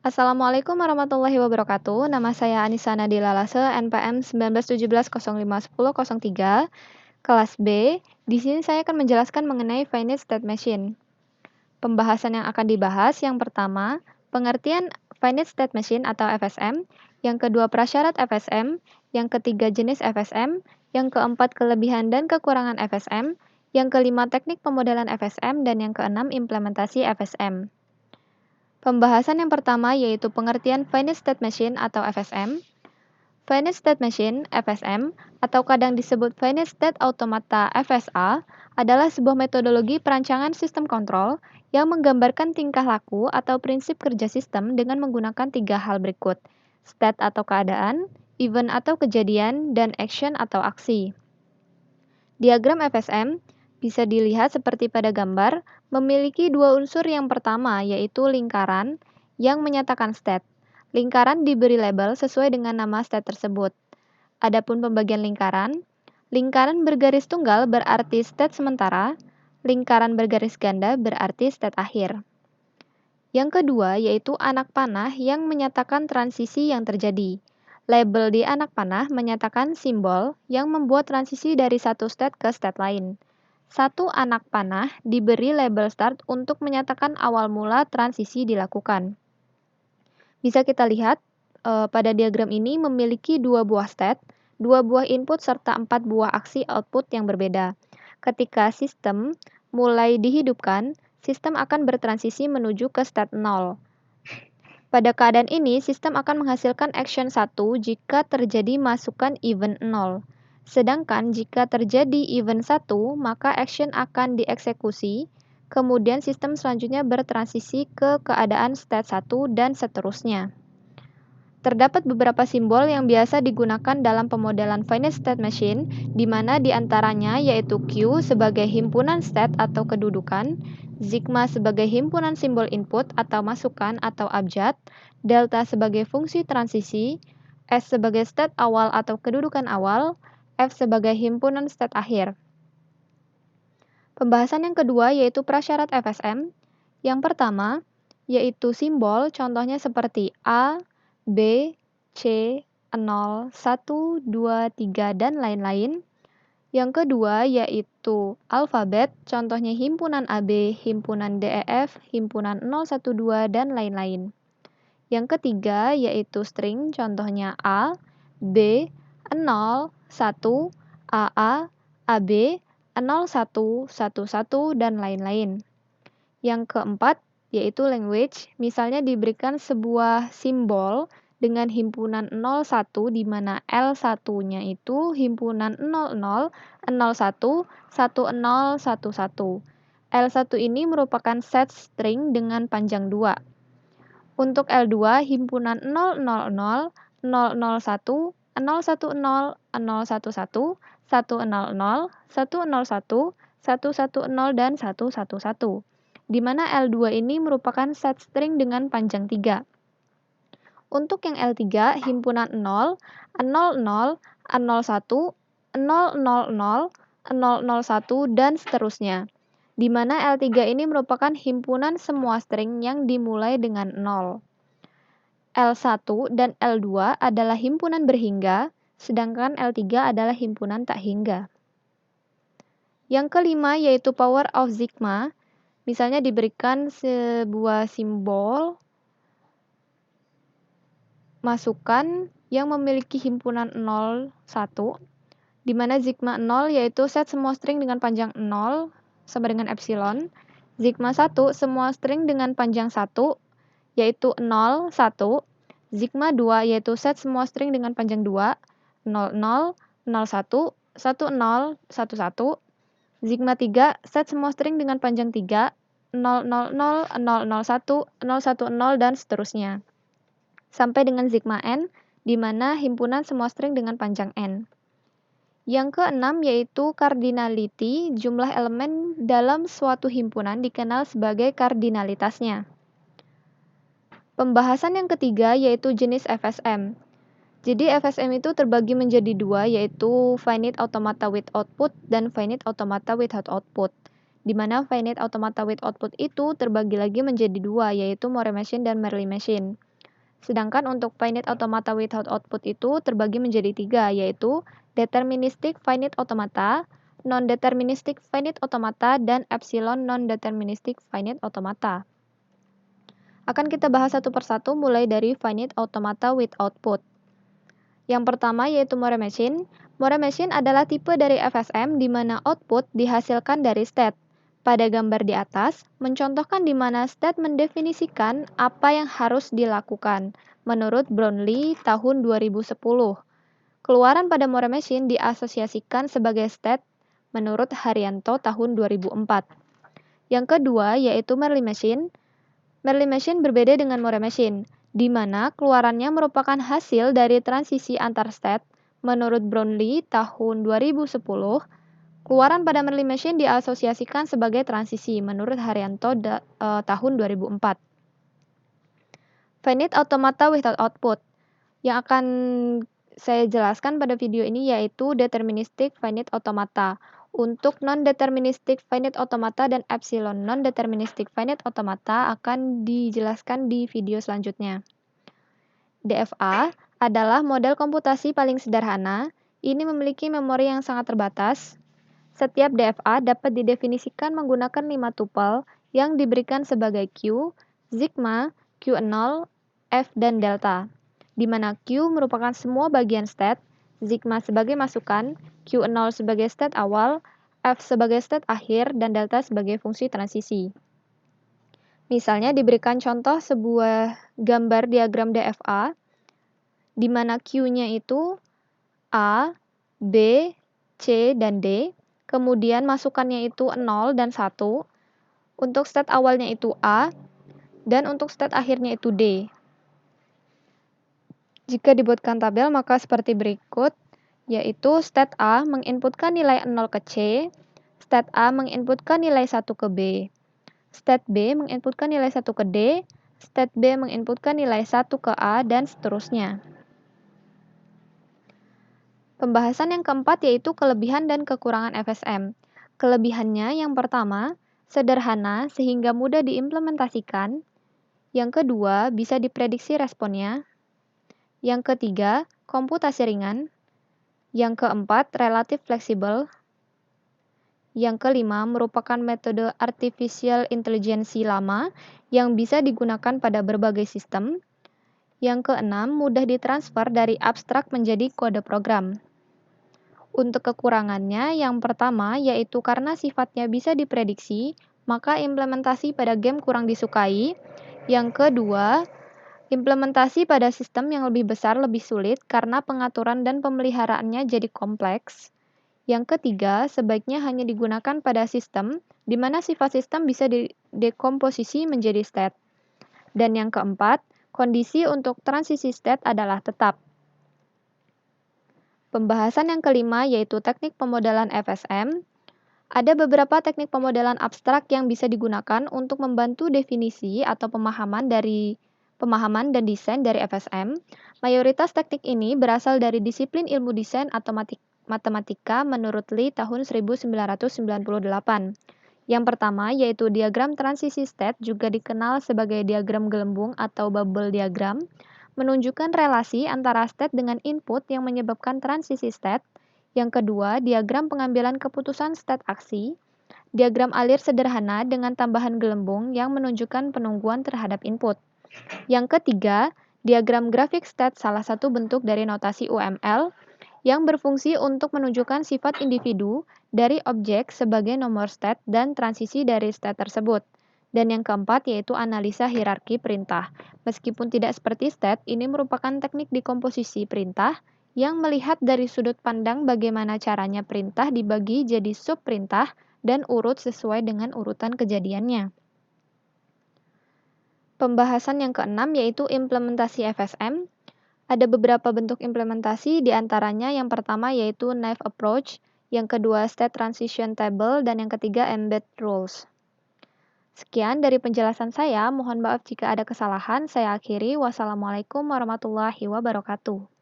Assalamualaikum warahmatullahi wabarakatuh. Nama saya Anissa Nadila Lase, NPM 1917051003, kelas B. Di sini saya akan menjelaskan mengenai finite state machine. Pembahasan yang akan dibahas yang pertama, pengertian finite state machine atau FSM, yang kedua prasyarat FSM, yang ketiga jenis FSM, yang keempat kelebihan dan kekurangan FSM, yang kelima teknik pemodelan FSM, dan yang keenam implementasi FSM. Pembahasan yang pertama yaitu pengertian finite state machine atau FSM. Finite state machine (FSM) atau kadang disebut finite state automata (FSA) adalah sebuah metodologi perancangan sistem kontrol yang menggambarkan tingkah laku atau prinsip kerja sistem dengan menggunakan tiga hal berikut: state atau keadaan, event atau kejadian, dan action atau aksi. Diagram FSM bisa dilihat seperti pada gambar, memiliki dua unsur. Yang pertama yaitu lingkaran yang menyatakan state. Lingkaran diberi label sesuai dengan nama state tersebut. Adapun pembagian lingkaran bergaris tunggal berarti state sementara, lingkaran bergaris ganda berarti state akhir. Yang kedua yaitu anak panah yang menyatakan transisi yang terjadi. Label di anak panah menyatakan simbol yang membuat transisi dari satu state ke state lain. Satu anak panah diberi label start untuk menyatakan awal mula transisi dilakukan. Bisa kita lihat pada diagram ini memiliki dua buah state, dua buah input, serta 4 buah aksi output yang berbeda. Ketika sistem mulai dihidupkan, sistem akan bertransisi menuju ke state 0. Pada keadaan ini, sistem akan menghasilkan action 1 jika terjadi masukan event 0. Sedangkan jika terjadi event 1, maka action akan dieksekusi, kemudian sistem selanjutnya bertransisi ke keadaan state 1 dan seterusnya. Terdapat beberapa simbol yang biasa digunakan dalam pemodelan finite state machine, di mana diantaranya yaitu Q sebagai himpunan state atau kedudukan, sigma sebagai himpunan simbol input atau masukan atau abjad, delta sebagai fungsi transisi, S sebagai state awal atau kedudukan awal, F sebagai himpunan state akhir. Pembahasan yang kedua yaitu prasyarat FSM. Yang pertama yaitu simbol, contohnya seperti A, B, C, 0, 1, 2, 3, dan lain-lain. Yang kedua yaitu alfabet, contohnya himpunan AB, himpunan DEF, himpunan 012, dan lain-lain. Yang ketiga yaitu string, contohnya A, B, 0, 1, AA, AB, 01, 11, dan lain-lain. Yang keempat yaitu language, misalnya diberikan sebuah simbol dengan himpunan 01 di mana L1-nya itu himpunan 00, 01, 10, 11. L1 ini merupakan set string dengan panjang 2. Untuk L2 himpunan 000, 001, 010, 011, 100, 101, 110, dan 111. Di mana L2 ini merupakan set string dengan panjang 3. Untuk yang L3, himpunan 0, 00, 01, 000, 001, dan seterusnya. Di mana L3 ini merupakan himpunan semua string yang dimulai dengan 0. L1 dan L2 adalah himpunan berhingga, sedangkan L3 adalah himpunan tak hingga. Yang kelima yaitu power of sigma, misalnya diberikan sebuah simbol masukan yang memiliki himpunan 0, 1, di mana sigma 0 yaitu set semua string dengan panjang 0 sama dengan epsilon. Sigma 1 semua string dengan panjang 1 yaitu 0, 1. Sigma 2 yaitu set semua string dengan panjang 2, 00, 01, 10, 11. Sigma 3 set semua string dengan panjang 3, 000, 001, 010, dan seterusnya. Sampai dengan sigma n, di mana himpunan semua string dengan panjang n. Yang keenam yaitu cardinality, jumlah elemen dalam suatu himpunan dikenal sebagai kardinalitasnya. Pembahasan yang ketiga yaitu jenis FSM. Jadi FSM itu terbagi menjadi dua, yaitu finite automata with output dan finite automata without output. Di mana finite automata with output itu terbagi lagi menjadi dua, yaitu Moore machine dan Mersenne machine. Sedangkan untuk finite automata without output itu terbagi menjadi 3, yaitu deterministic finite automata, non-deterministic finite automata, dan epsilon non-deterministic finite automata. Akan kita bahas satu persatu mulai dari finite automata with output. Yang pertama yaitu Moore Machine. Moore Machine adalah tipe dari FSM di mana output dihasilkan dari state. Pada gambar di atas, mencontohkan di mana state mendefinisikan apa yang harus dilakukan menurut Brownlee tahun 2010. Keluaran pada Moore Machine diasosiasikan sebagai state menurut Haryanto tahun 2004. Yang kedua yaitu Merlin Machine. Merlin Machine berbeda dengan Moore Machine, di mana keluarannya merupakan hasil dari transisi antar state. Menurut Brownlee tahun 2010, keluaran pada Merlin Machine diasosiasikan sebagai transisi menurut Haryanto tahun 2004. Finite automata without output. Yang akan saya jelaskan pada video ini yaitu deterministic finite automata. Untuk non-deterministic finite automata dan epsilon non-deterministic finite automata akan dijelaskan di video selanjutnya. DFA adalah model komputasi paling sederhana. Ini memiliki memori yang sangat terbatas. Setiap DFA dapat didefinisikan menggunakan 5 tupel yang diberikan sebagai Q, sigma, Q0, F, dan delta, di mana Q merupakan semua bagian state, sigma sebagai masukan, Q0 sebagai state awal, F sebagai state akhir, dan delta sebagai fungsi transisi. Misalnya diberikan contoh sebuah gambar diagram DFA, di mana Q-nya itu A, B, C, dan D, kemudian masukannya itu 0 dan 1, untuk state awalnya itu A, dan untuk state akhirnya itu D. Jika dibuatkan tabel maka seperti berikut, yaitu state A menginputkan nilai 0 ke C, state A menginputkan nilai 1 ke B, state B menginputkan nilai 1 ke D, state B menginputkan nilai 1 ke A, dan seterusnya. Pembahasan yang keempat yaitu kelebihan dan kekurangan FSM. Kelebihannya yang pertama, sederhana sehingga mudah diimplementasikan. Yang kedua, bisa diprediksi responnya. Yang ketiga, komputasi ringan. Yang keempat, relatif fleksibel. Yang kelima, merupakan metode artificial intelligence lama yang bisa digunakan pada berbagai sistem. Yang keenam, mudah ditransfer dari abstrak menjadi kode program. Untuk kekurangannya, yang pertama yaitu karena sifatnya bisa diprediksi, maka implementasi pada game kurang disukai. Yang kedua, implementasi pada sistem yang lebih besar lebih sulit karena pengaturan dan pemeliharaannya jadi kompleks. Yang ketiga, sebaiknya hanya digunakan pada sistem di mana sifat sistem bisa didekomposisi menjadi state. Dan yang keempat, kondisi untuk transisi state adalah tetap. Pembahasan yang kelima yaitu teknik pemodelan FSM. Ada beberapa teknik pemodelan abstrak yang bisa digunakan untuk membantu definisi atau pemahaman dan desain dari FSM. Mayoritas teknik ini berasal dari disiplin ilmu desain atau matematika menurut Lee tahun 1998. Yang pertama yaitu diagram transisi state, juga dikenal sebagai diagram gelembung atau bubble diagram, menunjukkan relasi antara state dengan input yang menyebabkan transisi state. Yang kedua, diagram pengambilan keputusan state aksi, diagram alir sederhana dengan tambahan gelembung yang menunjukkan penungguan terhadap input. Yang ketiga, diagram grafik state, salah satu bentuk dari notasi UML yang berfungsi untuk menunjukkan sifat individu dari objek sebagai nomor state dan transisi dari state tersebut. Dan yang keempat yaitu analisa hierarki perintah. Meskipun tidak seperti state, ini merupakan teknik dekomposisi perintah yang melihat dari sudut pandang bagaimana caranya perintah dibagi jadi sub-perintah dan urut sesuai dengan urutan kejadiannya. Pembahasan yang keenam yaitu implementasi FSM. Ada beberapa bentuk implementasi, diantaranya yang pertama yaitu naive approach, yang kedua state transition table, dan yang ketiga embed rules. Sekian dari penjelasan saya, mohon maaf jika ada kesalahan. Saya akhiri, wassalamualaikum warahmatullahi wabarakatuh.